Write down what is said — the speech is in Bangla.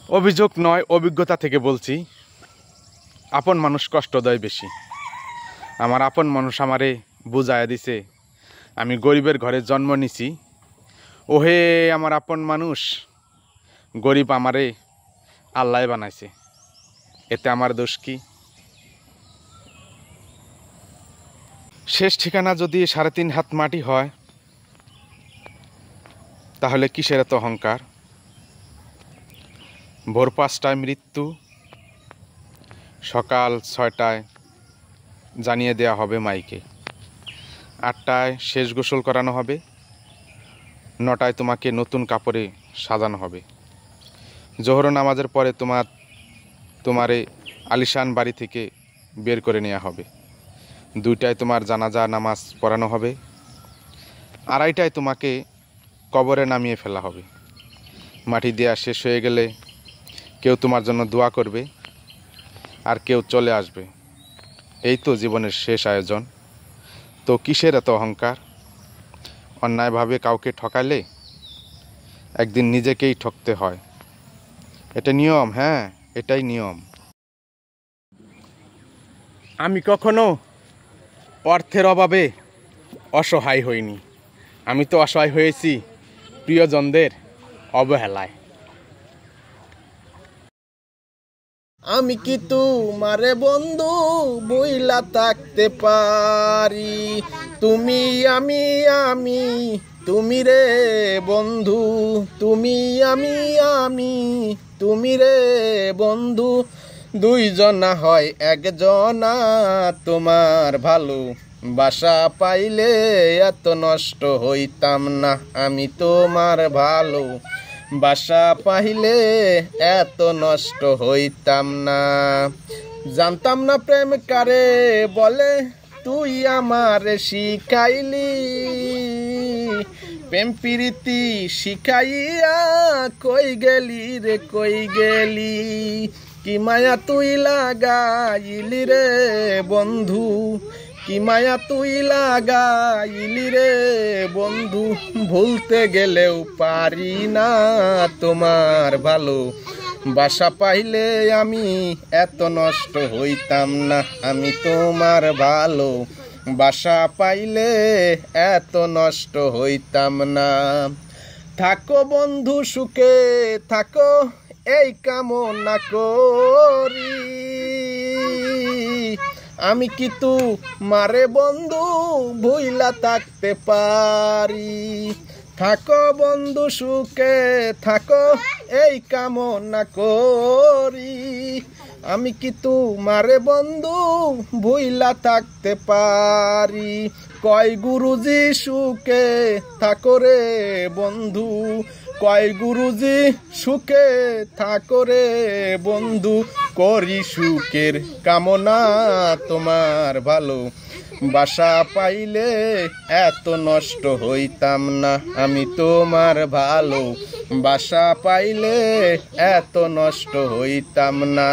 অভিযোগ নয়, অভিজ্ঞতা থেকে বলছি, আপন মানুষ কষ্ট দেয় বেশি। আমার আপন মানুষ আমারে বুঝাইয়া দিছে আমি গরিবের ঘরে জন্ম নিছি। ওহে আমার আপন মানুষ, গরিব আমারে আল্লাহ বানাইছে, এতে আমার দোষ কি? শেষ ঠিকানা যদি 3.5 হাত মাটি হয়, তাহলে কিসের এত অহংকার? ভোর 5টায় মৃত্যু, সকাল 6টায় জানিয়ে দেওয়া হবে মাইকে, 8টায় শেষ গোসল করানো হবে, 9টায় তোমাকে নতুন কাপড়ে সাজানো হবে, জোহর নামাজের পরে তোমারে আলিশান বাড়ি থেকে বের করে নেওয়া হবে, 2টায় তোমার জানাজা নামাজ পড়ানো হবে, 2:30টায় তোমাকে কবরে নামিয়ে ফেলা হবে। মাটি দেওয়া শেষ হয়ে গেলে কেউ তোমার জন্য দোয়া করবে, আর কেউ চলে আসবে। এই তো জীবনের শেষ আয়োজন। তো কিসের এত অহংকার? অন্যায়ভাবে কাউকে ঠকালে একদিন নিজেকেই ঠকতে হয়। এটা নিয়ম, হ্যাঁ, এটাই নিয়ম। আমি কখনো অর্থের অভাবে অসহায় হইনি। আমি তো অসহায় হয়েছি প্রিয়জনদের অবহেলায়। আমি কি তোমারে বন্ধু বইলা থাকতে পারি? তুমি আমি তুমি রে বন্ধু, তুমি আমি তুমি রে বন্ধু, দুইজনা হয় একজনা। তোমার ভালো বাসা পাইলে এত নষ্ট হইতাম না। আমি তোমার ভালো বাসা পাইলে এত নষ্ট হইতাম না। জানতাম না প্রেম কারে বলে, তুই আমার শিখাইলি। প্রেম প্রীতি শিখাইয়া কই গেলি রে কই গেলি? কি মায়া তুই লাগাইলি রে বন্ধু, কি মায়া তুই লাগাইলি রে বন্ধু। ভুলতে গেলেও পারি না তোমার ভালো বাসা পাইলে আমি এত নষ্ট হইতাম না। আমি তোমার ভালো বাসা পাইলে এত নষ্ট হইতাম না। থাকো বন্ধু সুখে থাকো, এই কামনা করি। আমি কি তোমারে বন্ধু ভুইলা থাকতে পারি? থাকো বন্ধু সুখে থাকো, এই কামনা করি। আমি কি তোমারে বন্ধু ভুইলা থাকতে পারি? কয় গুরুজি সুখে থাকো রে বন্ধু, কয় গুরুজি সুখে থাকো রে বন্ধু। করি সুখের কামনা, তোমার ভালো বাসা পাইলে এত নষ্ট হইতাম না। আমি তোমার ভালো বাসা পাইলে এত নষ্ট হইতাম না।